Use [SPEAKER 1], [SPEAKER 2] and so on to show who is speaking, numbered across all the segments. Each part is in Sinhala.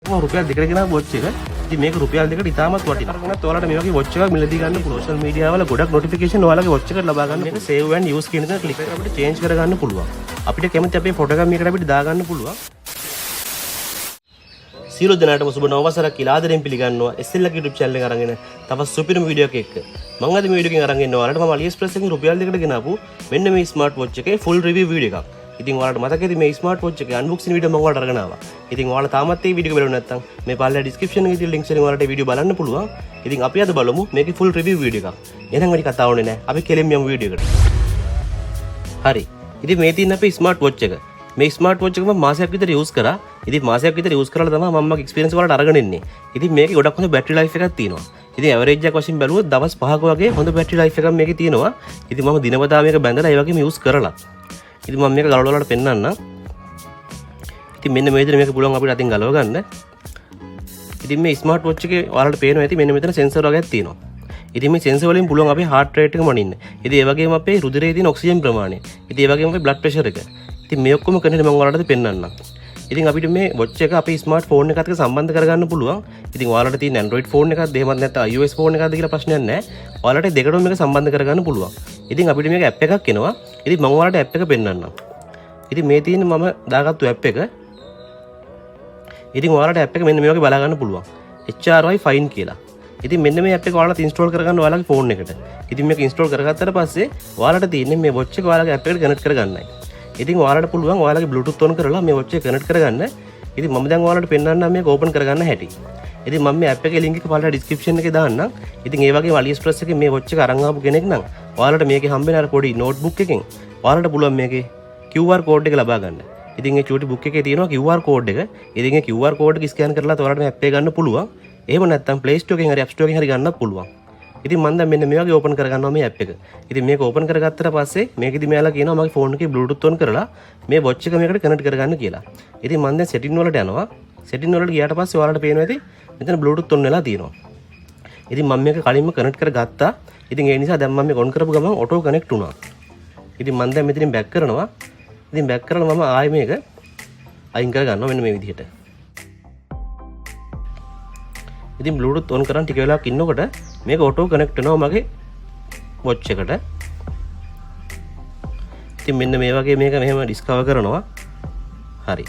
[SPEAKER 1] රුපියල් 2කට ගෙනා වොච් එක. ඉතින් මේක රුපියල් 2කට ඉතාමත් වටිනවා. කරගන්නත් ඔයාලට මේ වගේ වොච් එකක් මිලදී ගන්න පුළුවන්. සෝෂල් මීඩියා වල ගොඩක් නොටිෆිකේෂන් ඔයාලගේ වොච් එකට ලබා ගන්න. මේක save and use කියන එක ක්ලික් කරලා අපිට චේන්ජ් කරගන්න පුළුවන්. අපිට කැමති අපේ ෆොටෝ එකක් මේකට අපිට දාගන්න පුළුවන්. සියලු දෙනාටම සුබ නව වසරක් කියලා ආදරෙන් පිළිගන්නවා. SL YouTube channel එක අරගෙන තවත් සුපිරිම වීඩියෝ එකක් එක්ක. මම අද මේ වීඩියෝ එකෙන් අරන් ඉන්නවා ඔයාලට මම AliExpress එකෙන් රුපියල් 2කට ගෙනාපු මෙන්න මේ ස්මාර්ට් වොච් එකේ full review වීඩියෝ එකක්. ඉතින් ඔයාලට මතක ඇති මේ ස්මාර්ට් වොච් එකේ අන්බොක්සින් වීඩියෝ මම ඔයාලට අරගෙන ආවා. ඉතින් ඔයාලා තාමත් මේ වීඩියෝ එක බලුවේ නැත්නම් මේ පල්ලේ description එකේ තියෙන links වලින් ඔයාලට වීඩියෝ බලන්න පුළුවන්. ඉතින් අපි අද බලමු මේකේ full review වීඩියෝ එකක්. එහෙනම් වැඩි කතා ඕනේ නැහැ. අපි කෙලින්ම යමු වීඩියෝ එකට. හරි. ඉතින් මේ තියෙන අපේ ස්මාර්ට් වොච් එක. මේ ස්මාර්ට් වොච් එක මම මාසයක් විතර යූස් කරා. ඉතින් මාසයක් විතර යූස් කරලා තමයි මම මගේ එක්ස්පීරියන්ස් වලට අරගෙන ඉන්නේ. ඉතින් මේකේ ගොඩක් හොඳ බැටරි ලයිෆ් එකක් තියෙනවා. ඉතින් ඇවරේජ් එකක් වශයෙන් බැලුවොත් දවස් 5ක වගේ හොඳ බැටරි ලයිෆ් එකක් මේකේ තියෙනවා. ඉතින් මම දිනපතා මේක බැඳලා ඒ වගේම යූස් කරලා. ඉතින් මම මේක ගලවලා වලට පෙන්නන්නම්. ඉතින් මෙන්න මේ විදිහට මේක පුළුවන් අපිට අතින් ගලව ගන්න. ඉතින් මේ ස්මාර්ට් වොච් එකේ ඔයාලට පේනවා ඇති මෙන්න මෙතන සෙන්සර් වගේක් තියෙනවා. ඉතින් මේ සෙන්සර් වලින් පුළුවන් අපේ heart rate එක මනින්න. ඉතින් ඒ වගේම අපේ රුධිරයේ තියෙන ඔක්සිජන් ප්‍රමාණය. ඉතින් ඒ වගේම අපේ blood pressure එක. ඉතින් මේ ඔක්කොම කරන්නේ මම ඔයාලට පෙන්නන්නම්. ඉතින් අපිට මේ වොච් එක අපේ ස්මාර්ට් ෆෝන් එකත් එක්ක සම්බන්ධ කරගන්න පුළුවන්. ඉතින් ඔයාලට තියෙන Android ෆෝන් එකක්ද එහෙමත් නැත්නම් iOS ෆෝන් එකක්ද කියලා ප්‍රශ්නයක් නැහැ. ඔයාලට දෙකටම මේක සම්බන්ධ කරගන්න පුළුවන්. ඉතින් අපිට මේක ඇප් එකක් එනවා. ඉතින් මම ඔයාලට ඇප් එක පෙන්නන්නම්. ඉතින් මේ තියෙන මම දාගත්තු ඇප් එක. ඉතින් ඔයාලට ඇප් එක මෙන්න මේ වගේ බලා ගන්න පුළුවන්. HRY Fine කියලා. ඉතින් මෙන්න මේ ඇප් එක ඔයාලට ඉන්ස්ටෝල් කරගන්න ඔයාලගේ ෆෝන් එකට. ඉතින් මේක ඉන්ස්ටෝල් කරගත්තට පස්සේ ඔයාලට තියෙන්නේ මේ වොච් එක ඔයාලගේ ඇප් එකට කනෙක්ට් කරගන්නයි. ඉතින් ඔයාලට පුළුවන් ඔයාලගේ Bluetooth on කරලා මේ වොච් එක කනෙක්ට් කරගන්න. ඉතින් මම දැන් ඔයාලට පෙන්නන්නම් මේක ඕපන් කරගන්න හැටි. ඉතින් මම මේ ඇප් එකේ link එක පළල description එකේ දාන්නම්. ඉතින් ඒ වගේම AliExpress එකේ මේ වොච් එක අරන් ආපු කෙනෙක් නම් ඔයාලට මේකේ හම්බෙන අර පොඩි notebook එකෙන් ඔයාලට පුළුවන් මේකේ QR code එක ලබා ගන්න. ඉතින් මේ චූටි book එකේ තියෙනවා QR code එක. ඉතින් ඒ QR code එක ස්කෑන් කරලා ඔයාලට මේ ඇප් එක ගන්න පුළුවන්. එහෙම නැත්නම් Play Store එකෙන් හරි App Store එකෙන් හරි ගන්නත් පුළුවන්. ඉතින් මම දැන් මෙන්න මේ වගේ ඕපන් කරගන්නවා මේ ඇප් එක. ඉතින් මේක ඕපන් කරගත්තට පස්සේ මේකෙදි මෙයාලා කියනවා මගේ ෆෝන් එකේ Bluetooth on කරලා මේ වොච් එක මේකට කනෙක්ට් කරගන්න කියලා. ඉතින් මම දැන් setting වලට යනවා. setting වලට ගියාට පස්සේ ඔයාලට පේනවා ඇති මෙතන Bluetooth on වෙලා තියෙනවා. ඉතින් මම මේක කලින්ම කනෙක්ට් කරගත්තා. ඉතින් ඒ නිසා දැන් මම මේක on කරපු ගමන් auto connect වුණා. ඉතින් මම දැන් මෙතනින් back කරනවා. ඉතින් back කරලා මම ආයෙ මේක අයින් කරගන්නවා මෙන්න මේ විදිහට. ඉතින් Bluetooth on කරන් ටික වෙලාවක් ඉන්නකොට මේක auto connect වෙනවා මගේ watch එකට. ඉතින් මෙන්න මේ වගේ මේක මෙහෙම discover කරනවා. හරි.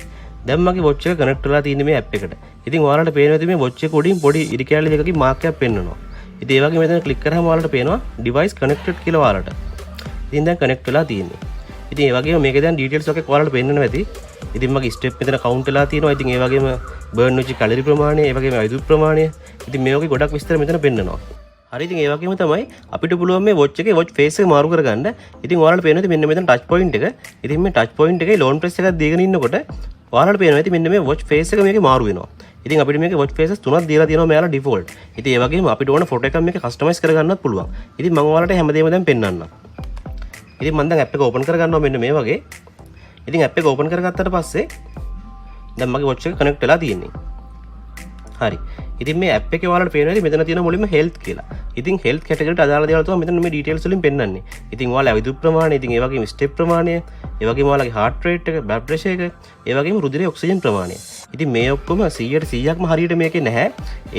[SPEAKER 1] දැන් මගේ watch එක connect වෙලා තියෙන්නේ මේ app එකට. ඉතින් ඔයාලට පේනවා මේ watch එක උඩින් පොඩි ඉරි කැලි දෙකකින් mark එකක් පෙන්වනවා. ඉතින් ඒ වගේ මෙතන click කරාම ඔයාලට පේනවා device connected කියලා ඔයාලට. ඉතින් දැන් connect වෙලා තියෙන්නේ. ඉතින් ඒ වගේම මේකේ දැන් details එකක් ඔයාලට පෙන්වනවා ඇති. ඉතින් මගේ ස්ටෙප් මෙතන කවුන්ට් වෙලා තියෙනවා. ඉතින් ඒ වගේම බර්න් වෙච්ච කැලරි ප්‍රමාණය, ඒ වගේම විදුලි ප්‍රමාණය. ඉතින් මේ වගේ ගොඩක් විස්තර මෙතන පෙන්නනවා. හරි ඉතින් ඒ වගේම තමයි අපිට පුළුවන් මේ වොච් එකේ වොච් ෆේස් එක මාරු කරගන්න. ඉතින් ඔයාලට පේනවා මෙන්න මෙතන ටච් පොයින්ට් එක. ඉතින් මේ ටච් පොයින්ට් එකේ ලෝන් ප්‍රෙස් එකක් දීගෙන ඉන්නකොට ඔයාලට පේනවා ඉතින් මෙන්න මේ වොච් ෆේස් එක මේකේ මාරු වෙනවා. ඉතින් අපිට මේකේ වොච් ෆේසස් තුනක් දීලා තියෙනවා මෙයාලා ඩිෆෝල්ට්. ඉතින් ඒ වගේම අපිට ඕන ෆොටෝ එකක් මේකේ කස්ටමයිස් කරගන්නත් පුළුවන්. ඉතින් මම ඔයාලට හැමදේම දැන් පෙන්නන්නම්. ඉතින් මම දැන් ඇප් එක ඕපන් කරගන්නවා මෙන්න මේ වගේ. ඉතින් ඇප් එක ඕපන් කරගත්තට පස්සේ දැන් මගේ වොච් එක කනෙක්ට් වෙලා තියෙන්නේ. හරි. ඉතින් මේ ඇප් එකේ ඔයාලට පේනවා මෙතන තියෙන මුලින්ම හෙල්ත් කියලා. ඉතින් හෙල්ත් කැටගරියට අදාළ දේවල් තමයි මෙතන මේ ඩීටේල්ස් වලින් පෙන්නන්නේ. ඉතින් ඔයාලා විදුලි ප්‍රමාණය, ඉතින් ඒ වගේම ස්ටෙප් ප්‍රමාණය, ඒ වගේම ඔයාලගේ heart rate එක, blood pressure එක, ඒ වගේම රුධිරයේ ඔක්සිජන් ප්‍රමාණය. ඉතින් මේ ඔක්කොම 100%ක්ම හරියට මේකේ නැහැ.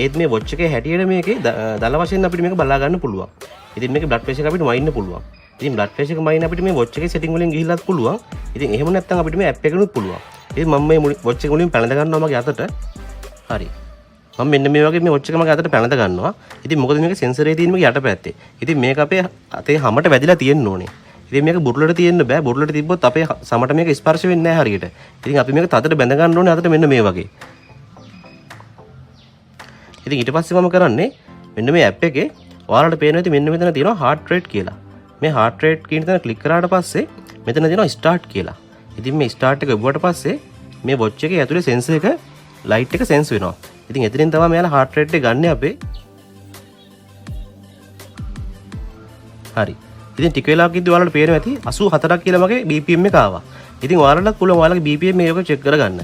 [SPEAKER 1] ඒත් මේ වොච් එකේ හැටියට මේකේ දල වශයෙන් අපිට මේක බලා ගන්න පුළුවන්. ඉතින් මේකේ blood pressure එක අපිට මයින්න පුළුවන්. ඉතින් blood pressure එක මයින්න අපිට මේ වොච් එකේ setting වලින් ගිහිල්ලාත් පුළුවන්. ඉතින් එහෙම නැත්නම් අපිට මේ app එකනුත් පුළුවන්. ඉතින් මම මේ වොච් එක මුලින් පැනඳ ගන්නවා මගේ අතට. හරි. මම මෙන්න මේ වගේ මේ වොච් එක මගේ අතට පැනඳ ගන්නවා. ඉතින් මොකද මේක සෙන්සරේ තියෙන මේක යටපැත්තේ. ඉතින් මේක අපේ අතේ හැමට වැදිලා තියෙන්න ඕනේ. ඉතින් මේක බුරුලට තියෙන්න බෑ. බුරුලට තිබ්බොත් අපේ සමට මේක ස්පර්ශ වෙන්නේ නැහැ හරියට. ඉතින් අපි මේක තදට බැඳ ගන්න ඕනේ අතට මෙන්න මේ වගේ. ඉතින් ඊට පස්සේ මම කරන්නේ මෙන්න මේ ඇප් එකේ ඔයාලට පේනවා ඉතින් මෙන්න මෙතන තියෙනවා heart rate කියලා. මේ heart rate කියන තැන ක්ලික් කරාට පස්සේ මෙතන තියෙනවා start කියලා. ඉතින් මේ start එක ඔබුවට පස්සේ මේ watch එකේ ඇතුලේ sensor එක light එක sense වෙනවා. ඉතින් එතනින් තමයි මෙයාලා heart rate එක ගන්න අපේ. හරි. ඉතින් ටික වෙලාවක ඉඳි ඔයාලට පේනවා ඇති 84ක් කියලා මගේ BPM එක ආවා. ඉතින් ඔයාලටත් පුළුවන් ඔයාලගේ BPM මේක චෙක් කරගන්න.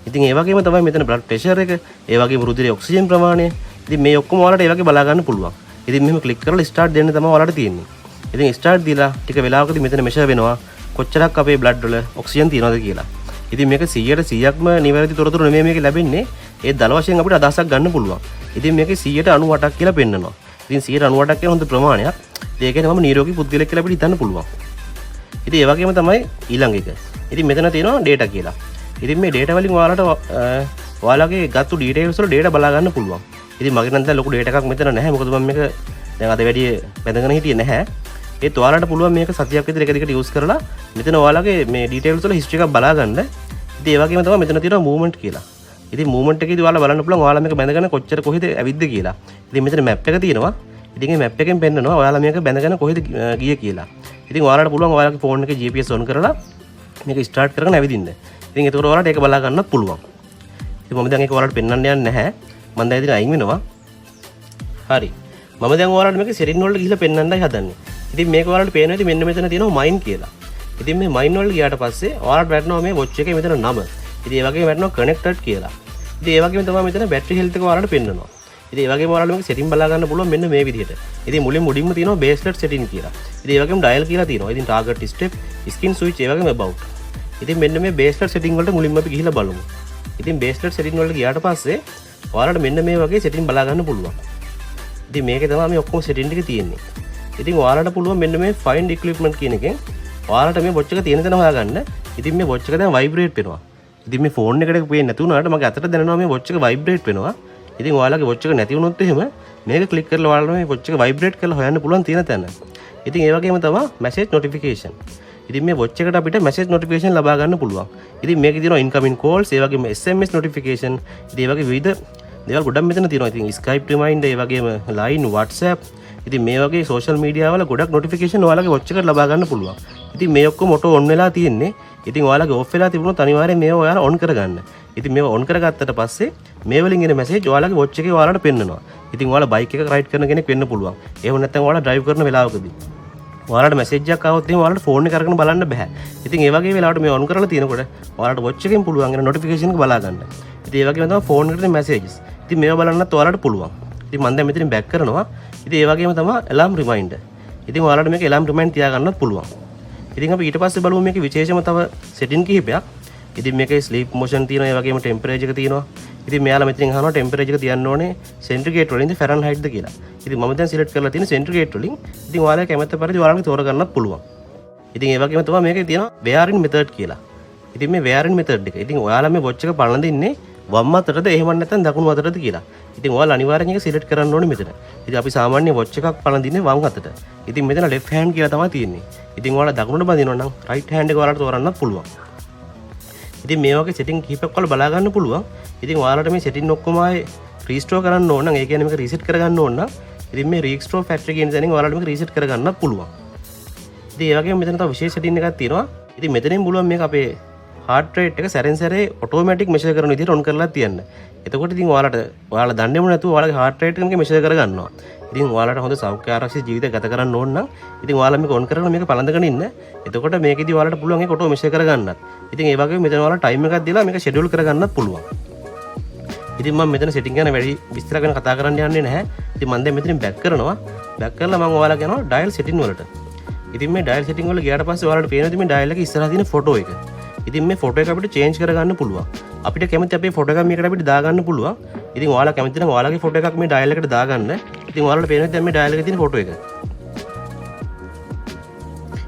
[SPEAKER 1] ඉතින් ඒ වගේම තමයි මෙතන blood pressure එක, ඒ වගේම රුධිරයේ ඔක්සිජන් ප්‍රමාණය. ඉතින් මේ ඔක්කොම ඔයාලට ඒ වගේ බලා ගන්න පුළුවන්. ඉතින් මෙහෙම ක්ලික් කරලා start දෙන්න තමයි ඔයාලට තියෙන්නේ. ඉතින් start දීලා ටික වෙලාවකදී මෙතන measure වෙනවා කොච්චරක් අපේ blood වල ඔක්සිජන් තියෙනවද කියලා. ඉතින් මේක 100%ක්ම නිවැරදි තොරතුරු නෙමෙයි මේක ලැබෙන්නේ. ඒ දල වශයෙන් අපිට අදහසක් ගන්න පුළුවන්. ඉතින් මේකේ 98ක් කියලා පෙන්නනවා. ඉතින් 98ක් කියන හොඳ ප්‍රමාණයක්. ඒ කියන්නේ මම නිරෝගී පුද්ගලෙක් කියලා අපිට හිතන්න පුළුවන්. ඉතින් ඒ වගේම තමයි ඊළඟ එක. ඉතින් මෙතන තියෙනවා data කියලා. ඉතින් මේ data වලින් ඔයාලට ඔයාලගේ ගත්තු details වල data බලා ගන්න පුළුවන්. ඉතින් මගේ නම් දැන් ලොකු data එකක් මෙතන නැහැ. මොකද මම මේක දැන් අද වැඩි බැඳගෙන හිටියේ නැහැ. ඒත් ඔයාලට පුළුවන් මේක සතියක් විතර එක දිගට use කරලා මෙතන ඔයාලගේ මේ details වල history එකක් බලා ගන්න. ඉතින් ඒ වගේම තමයි මෙතන තියෙනවා movement කියලා. ඉතින් movement එකේදී ඔයාලා බලන්න පුළුවන් ඔයාලා මේක බැඳගෙන කොච්චර කොහෙද ඇවිද්ද කියලා. ඉතින් මෙතන map එක තියෙනවා. ඉතින් මේ map එකෙන් පෙන්නනවා ඔයාලා මේක බැඳගෙන කොහෙද ගියේ කියලා. ඉතින් ඔයාලට පුළුවන් ඔයාලගේ ෆෝන් එකේ GPS on කරලා මේක start කරගෙන ඇවිදින්න. ඉතින් ඒකට ඔයාලට ඒක බලා ගන්නත් පුළුවන්. ඉතින් මම දැන් ඒක ඔයාලට පෙන්වන්න යන්නේ නැහැ. මම දැන් ඉතින් අයින් වෙනවා. හරි. මම දැන් ඔයාලට මේක setting වලට ගිහිල්ලා පෙන්වන්නයි හදන්නේ. ඉතින් මේක ඔයාලට පේනවා ඉතින් මෙන්න මෙතන තියෙනවා mine කියලා. ඉතින් මේ mine වලට ගියාට පස්සේ ඔයාලට වැටෙනවා මේ watch එකේ මෙතන නම. ඉතින් ඒ වගේම වැටෙනවා connected කියලා. ඉතින් ඒ වගේම තමයි මෙතන battery health එක ඔයාලට පෙන්වනවා. ඉතින් ඒ වගේම ඔයාලට මේක setting බලා ගන්න පුළුවන් මෙන්න මේ විදිහට. ඉතින් මුලින්ම තියෙනවා bracelet setting කියලා. ඉතින් ඒ වගේම dial කියලා තියෙනවා. ඉතින් target step, skin switch ඒ වගේම about. ඉතින් මෙන්න මේ bracelet setting වලට මුලින්ම අපි ගිහිල්ලා බලමු. ඉතින් bracelet setting වලට ගියාට පස්සේ ඔයාලට මෙන්න මේ වගේ setting බලා ගන්න පුළුවන්. ඉතින් මේකේ තමයි මේ ඔක්කොම setting ටික තියෙන්නේ. ඉතින් ඔයාලට පුළුවන් මෙන්න මේ find equipment කියන එකෙන් ඔයාලට මේ watch එක තියෙන තැන හොයාගන්න. ඉතින් මේ watch එක දැන් vibrate වෙනවා. ඉතින් මේ ෆෝන් එකට පේන්නේ නැති වුණාට මගේ අතට දැනෙනවා මේ watch එක vibrate වෙනවා. ඉතින් ඔයාලගේ watch එක නැති වුණොත් එහෙම මේක ක්ලික් කරලා ඔයාලට මේ watch එක vibrate කරලා හොයන්න පුළුවන් තියෙන තැන. ඉතින් ඒ වගේම තමයි message notification. ඉතින් මේ watch එකට අපිට message notification ලබා ගන්න පුළුවන්. ඉතින් මේකේ තියෙනවා incoming calls, ඒ වගේම SMS notification. ඉතින් ඒ වගේ විවිධ දේවල් ගොඩක් මෙතන තියෙනවා. ඉතින් Skype reminder, ඒ වගේම line, WhatsApp. ඉතින් මේ වගේ social media වල ගොඩක් notification ඔයාලගේ watch එකට ලබා ගන්න පුළුවන්. ඉතින් මේ ඔක්කොම auto on වෙලා තියෙන්නේ. ඉතින් ඔයාලගේ off වෙලා තිබුණොත් අනිවාර්යෙන් මේව ඔයාලා on කරගන්න. ඉතින් මේව on කරගත්තට පස්සේ මේ වලින් එන message ඔයාලගේ watch එකේ ඔයාලට පෙන්නනවා. ඉතින් ඔයාලා bike එක ride කරන කෙනෙක් වෙන්න පුළුවන්. එහෙම නැත්නම් ඔයාලා drive කරන වෙලාවකදී ඔයාලට message එකක් ආවොත් එහෙම ඔයාලට phone එක අරගෙන බලන්න බෑ. ඉතින් ඒ වගේ වෙලාවට මේ on කරලා තියෙනකොට ඔයාලට watch එකෙන් පුළුවන් එන notification එක බලා ගන්න. ඉතින් ඒ වගේම තමයි phone එකට messages. ඉතින් මේව බලන්නත් ඔයාලට පුළුවන්. ඉතින් මම දැන් මෙතනින් back කරනවා. ඉතින් ඒ වගේම තමයි alarm reminder. ඉතින් ඔයාලට මේක alarm reminder තියාගන්නත් පුළුවන්. ඉතින් අපි ඊට පස්සේ බලමු මේකේ විශේෂම තව setting කිහිපයක්. ඉතින් මේකේ sleep motion තියෙනවා, ඒ වගේම temperature එක තියෙනවා. ඉතින් මෙයාලා මෙතනින් අහනවා temperature එක තියන්න ඕනේ centigrade වලින්ද Fahrenheit ද කියලා. ඉතින් මම දැන් select කරලා තියෙන centigrade වලින්. ඉතින් ඔයාලා කැමති පරිදි ඔයාලට තෝරගන්නත් පුළුවන්. ඉතින් ඒ වගේම තමයි මේකේ තියෙනවා wearing method කියලා. ඉතින් මේ wearing method එක. ඉතින් ඔයාලා මේ watch එක පළඳින්නේ වම් අතටද එහෙම නැත්නම් දකුණු අතටද කියලා. ඉතින් ඔයාලා අනිවාර්යෙන් ඒක select කරන්න ඕනේ මෙතන. ඉතින් අපි සාමාන්‍ය watch එකක් පළඳින්නේ වම් අතට. ඉතින් මෙතන left hand කියලා තමයි තියෙන්නේ. ඉතින් ඔයාලා දකුණට බඳිනවා නම් right hand එක ඔයාලට තෝරන්නත් පුළුවන්. ඉතින් මේ වගේ setting කිහිපයක් ඔයාලා බලා ගන්න පුළුවන්. ඉතින් ඔයාලට මේ setting ඔක්කොම ආයේ restore කරන්න ඕන නම් ඒ කියන්නේ මේක reset කරගන්න ඕන නම් ඉතින් මේ restore factory කියන තැනින් ඔයාලට මේක reset කරගන්නත් පුළුවන්. ඉතින් ඒ වගේම මෙතන තව විශේෂ setting එකක් තියෙනවා. ඉතින් මෙතනින් පුළුවන් මේක අපේ heart rate එක සැරෙන් සැරේ automatic measure කරන විදිහට on කරලා තියන්න. එතකොට ඉතින් ඔයාලා දන්නේම නැතුව ඔයාලගේ heart rate එක මේක measure කරගන්නවා. ඉතින් ඔයාලට හොඳ සෞඛ්‍ය ආරක්ෂිත ජීවිතයක් ගත කරන්න ඕන නම් ඉතින් ඔයාලා මේක on කරලා මේක පළඳගෙන ඉන්න. එතකොට මේකෙදි ඔයාලට පුළුවන් ඒක auto measure කරගන්නත්. ඉතින් ඒ වගේම මෙතන ඔයාලා time එකක් දීලා මේක schedule කරගන්නත් පුළුවන්. ඉතින් මම මෙතන setting ගැන වැඩි විස්තර ගැන කතා කරන්න යන්නේ නැහැ. ඉතින් මම දැන් මෙතනින් back කරනවා. back කරලා මම ඔයාලා යනවා dial setting වලට. ඉතින් මේ dial setting වල ගියාට පස්සේ ඔයාලට පේනවා මේ dial එකේ ඉස්සරහා තියෙන photo එක. ඉතින් මේ ෆොටෝ එක අපිට චේන්ජ් කරගන්න පුළුවන්. අපිට කැමති අපේ ෆොටෝ එකක් මේකට අපිට දාගන්න පුළුවන්. ඉතින් ඔයාලා කැමති නම් ඔයාලගේ ෆොටෝ එකක් මේ ඩයල් එකට දාගන්න. ඉතින් ඔයාලට පේනවා දැන් මේ ඩයල් එකේ තියෙන ෆොටෝ එක.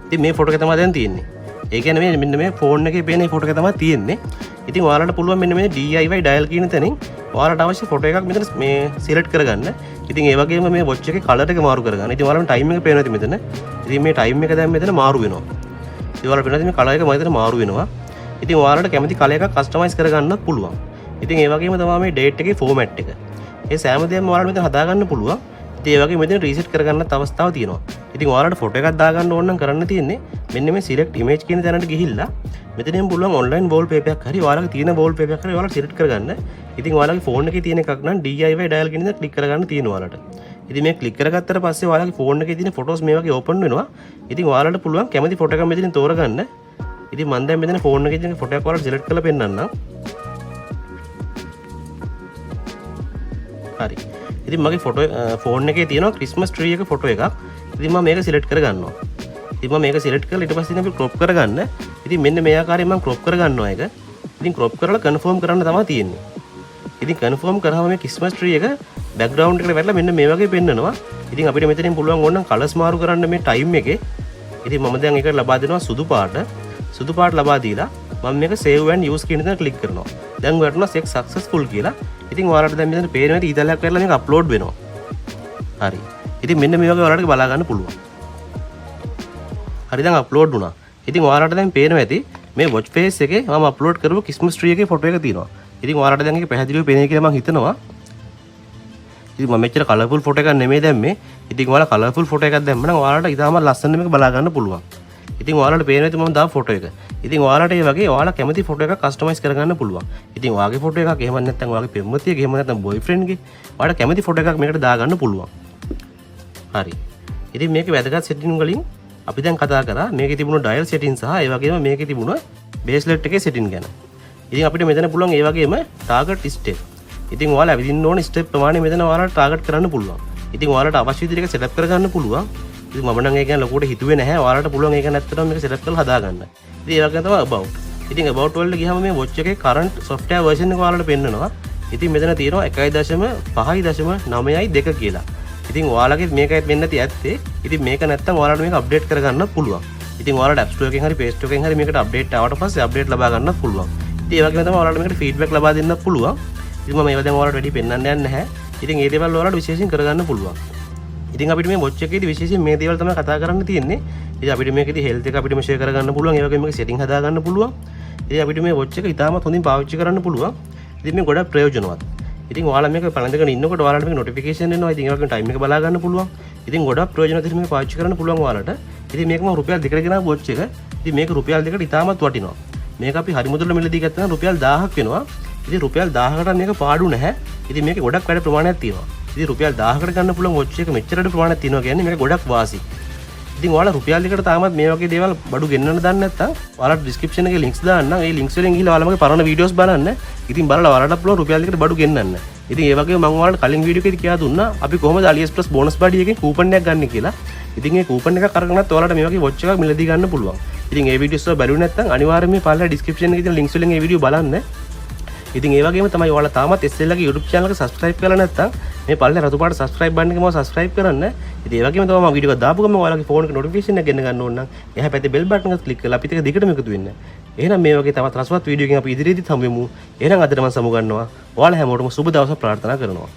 [SPEAKER 1] ඉතින් මේ ෆොටෝ එක තමයි දැන් තියෙන්නේ. ඒ කියන්නේ මෙන්න මේ ෆෝන් එකේ පේන මේ ෆොටෝ එක තමයි තියෙන්නේ. ඉතින් ඔයාලට පුළුවන් මෙන්න මේ DIY ඩයල් කියන තැනින් ඔයාලට අවශ්‍ය ෆොටෝ එකක් මෙතන මේ සිලෙක්ට් කරගන්න. ඉතින් ඒ වගේම මේ වොච් එකේ කලර් එක මාරු කරගන්න. ඉතින් ඔයාලට ටයිම් එක පේනවා මෙතන. ඉතින් මේ ටයිම් එක දැන් මෙතන මාරු වෙනවා. ඉතින් ඔයාලට පේනවා මේ කලර් එක මෙතන මාරු වෙනවා. ඉතින් ඔයාලට කැමති කලර් එකක් කස්ටමයිස් කරගන්නත් පුළුවන්. ඉතින් ඒ වගේම තමයි මේ ඩේට් එකේ ෆෝමැට් එක. ඒ සෑම දෙයක්ම ඔයාලට මෙතන හදාගන්න පුළුවන්. ඉතින් ඒ වගේම මෙතන රීසෙට් කරගන්නත් අවස්ථාවක් තියෙනවා. ඉතින් ඔයාලට ෆොටෝ එකක් දාගන්න ඕන නම් කරන්න තියෙන්නේ මෙන්න මේ select image කියන තැනට ගිහිල්ලා මෙතනින් පුළුවන් online wallpaper එකක් හරි ඔයාලගේ තියෙන wallpaper එකක් හරි ඔයාලට select කරගන්න. ඉතින් ඔයාලගේ ෆෝන් එකේ තියෙන එකක් නම් DIY dial කියන එක ක්ලික් කරගන්න තියෙනවා ඔයාලට. ඉතින් මේ ක්ලික් කරගත්තට පස්සේ ඔයාලගේ ෆෝන් එකේ තියෙන ෆොටෝස් මේ වගේ ඕපන් වෙනවා. ඉතින් ඔයාලට පුළුවන් කැමති ෆොටෝ එකක් මෙතනින් තෝරගන්න. ඉතින් මම දැන් මෙතන ෆෝන් එකේ තියෙන ෆොටෝ එක ඔයාලට select කරලා පෙන්නන්නම්. හරි. ඉතින් මගේ ෆෝන් එකේ තියෙනවා ක්‍රිස්මස් ට්‍රී එක ෆොටෝ එකක්. ඉතින් මම මේක select කරගන්නවා. ඉතින් මම මේක select කරලා ඊට පස්සේ අපි crop කරගන්න. ඉතින් මෙන්න මේ ආකාරයෙන් මම crop කරගන්නවා ඒක. ඉතින් crop කරලා confirm කරන්න තමයි තියෙන්නේ. ඉතින් කන්ෆර්ම් කරාම මේ ක්‍රිස්මස් ට්‍රී එක බෑග්ග්‍රවුන්ඩ් එකට වැටලා මෙන්න මේ වගේ පෙන්නනවා. ඉතින් අපිට මෙතනින් පුළුවන් ඕනනම් කලර්ස් මාරු කරන්න මේ ටයිම් එකේ. ඉතින් මම දැන් ඒක ලබා දෙනවා සුදු පාට. සුදු පාට ලබා දීලා මම මේක save and use කියන එක ක්ලික් කරනවා. දැන් වැටුණා check successful කියලා. ඉතින් ඔයාලට දැන් මෙතන පේනවා ඉතින් ඊතලයක් කරලා මේක අප්ලෝඩ් වෙනවා. හරි. ඉතින් මෙන්න මේ වගේ ඔයාලට බලා ගන්න පුළුවන්. හරි දැන් අප්ලෝඩ් වුණා. ඉතින් ඔයාලට දැන් පේනවා ඇති මේ watch face එකේ මම අප්ලෝඩ් කරපු ක්‍රිස්මස් ට්‍රී එකේ ෆොටෝ එක තියෙනවා. ඉතින් ඔයාලට දැන් ඒක පැහැදිලිව පේනවා කියලා මම හිතනවා. ඉතින් මම මෙච්චර කලර්ෆුල් ෆොටෝ එකක් නෙමෙයි දැම්මේ. ඉතින් ඔයාලා කලර්ෆුල් ෆොටෝ එකක් දැම්ම නම් ඔයාලට ඉතාලම ලස්සන මේක බලා ගන්න පුළුවන්. ඉතින් ඔයාලට පේනවා ඇති මම දාපු ෆොටෝ එක. ඉතින් ඔයාලට මේ වගේ ඔයාලා කැමති ෆොටෝ එකක් කස්ටමයිස් කරගන්න පුළුවන්. ඉතින් ඔයාගේ ෆොටෝ එකක් එහෙම නැත්නම් ඔයාගේ පෙම්වතියගේ එහෙම නැත්නම් බොයිෆ්‍රෙන්ඩ්ගේ ඔයාලට කැමති ෆොටෝ එකක් මේකට දාගන්න පුළුවන්. හරි. ඉතින් මේකේ වැදගත් සෙටින් වලින් අපි දැන් කතා කරා මේකේ තිබුණු ඩයල් සෙටින් සහ ඒ වගේම මේකේ තිබුණ බේස්ලෙට් එකේ සෙටින් ගැන. ඉතින් අපිට මෙතන පුළුවන් ඒ වගේම ටාගට් ස්ටෙප්. ඉතින් ඔයාලා ඇවිදින්න ඕන ස්ටෙප් ප්‍රමාණය මෙතන ඔයාලට ටාගට් කරන්න පුළුවන්. ඉතින් ඔයාලට අවශ්‍ය විදිහට ඒක සෙටප් කරගන්න පුළුවන්. ඉතින් මම නම් ඒක ගැන ලොකුවට හිතුවේ නැහැ. ඔයාලට පුළුවන් ඒක නැත්තටම මේක සෙටප් කරලා හදාගන්න. ඉතින් ඒ වගේම තමයි about. ඉතින් about වලට ගියාම මේ watch එකේ current software version එක ඔයාලට පෙන්නනවා. ඉතින් මෙතන තියෙනවා 1.5.9.2 කියලා. ඉතින් ඔයාලගේ මේකයි වෙන්න ඇති ඇත්තේ. ඉතින් මේක නැත්තම් ඔයාලට මේක අප්ඩේට් කරගන්න පුළුවන්. ඉතින් ඔයාලට App Store එකෙන් හරි Play Store එකෙන් හරි මේකට අප්ඩේට් ආවට පස්සේ අප්ඩේට් ලබා ගන්නත් පුළුවන්. ඉතින් ඒ වගේම තමයි ඔයාලට මේකට ෆීඩ්බැක් ලබා දෙන්නත් පුළුවන්. ඉතින් මම ඒවා දැන් ඔයාලට වැඩි පෙන්වන්න යන්නේ නැහැ. ඉතින් ඒ දේවල් ඔයාලට විශේෂයෙන් කරගන්න පුළුවන්. ඉතින් අපිට මේ watch එකේදී විශේෂයෙන් මේ දේවල් තමයි කතා කරන්න තියෙන්නේ. ඉතින් අපිට මේකේදී health එක අපිට share කරගන්න පුළුවන්. ඒ වගේම මේක setting හදා ගන්න පුළුවන්. ඉතින් අපිට මේ watch එක ඉතාමත් හොඳින් පාවිච්චි කරන්න පුළුවන්. ඉතින් මේ ගොඩක් ප්‍රයෝජනවත්. ඉතින් ඔයාලා මේක බලඳගෙන ඉන්නකොට ඔයාලට මේක notification එනවා. ඉතින් ඒ වගේම time එක බලා ගන්න පුළුවන්. ඉතින් ගොඩක් ප්‍රයෝජනවත් ඉතින් මේක පාවිච්චි කරන්න පුළුවන් ඔයාලට. ඉතින් මේක මම රුපියල් 2කට ගෙනාව watch එක. ඉතින් මේක රුපියල් 2කට ඉතාමත් වටිනවා. මේක අපි හරි මුදල මිලදී ගත්තා නම් රුපියල් 1000ක් වෙනවා. ඉතින් රුපියල් 1000කට මේක පාඩු නැහැ. ඉතින් මේකේ ගොඩක් වැඩ ප්‍රමාණයක් තියෙනවා. ඉතින් රුපියල් 1000කට ගන්න පුළුවන් watch එක මෙච්චර වැඩ ප්‍රමාණයක් තියෙනවා කියන්නේ මේක ගොඩක් වාසි. ඉතින් ඔයාලා රුපියල් 2කට තාමත් මේ වගේ දේවල් බඩු ගෙන්නන්න දන්නේ නැත්නම් ඔයාලා description එකේ links දාන්නම්. ඒ links වලින් ගිහලා ඔයාලා මගේ පරණ videos බලන්න. ඉතින් බලලා ඔයාලට පුළුවන් රුපියල් 2කට බඩු ගෙන්නන්න. ඉතින් ඒ වගේම මම ඔයාලට කලින් වීඩියෝ එකේදී කියා දුන්නා අපි කොහොමද AliExpress bonus buddy එකෙන් coupon එකක් ගන්න කියලා. ඉතින් ඒ coupon එකක් අරගෙනත් ඔයාලට මේ වගේ watch එකක් මිලදී ගන්න පුළුවන්. ඉතින් ඒ videos වල බැලුවේ නැත්නම් අනිවාර්යයෙන් මේ පළල description එකේ තියෙන links වලින් ඒ වීඩියෝ බලන්න. ඉතින් ඒ වගේම තමයි ඔයාලා තාමත් SL ගේ YouTube channel එක subscribe කරලා නැත්නම් මේ පල්ලේ රතු පාට subscribe button එක මම subscribe කරන්න. ඉතින් ඒ වගේම තමයි මම වීඩියෝ එක දාපු ගමන් ඔයාලගේ ෆෝන් එක notification එක ගෙන්න ගන්න ඕන නම් එහා පැත්තේ bell button එක click කරලා අපිත් එක දිගටම එකතු වෙන්න. එහෙනම් මේ වගේ තවත් රසවත් වීඩියෝ එකකින් අපි ඉදිරියේදීත් හමු වෙමු. එහෙනම් අදට මම සමු ගන්නවා. ඔයාලා හැමෝටම සුබ දවසක් ප්‍රාර්ථනා කරනවා.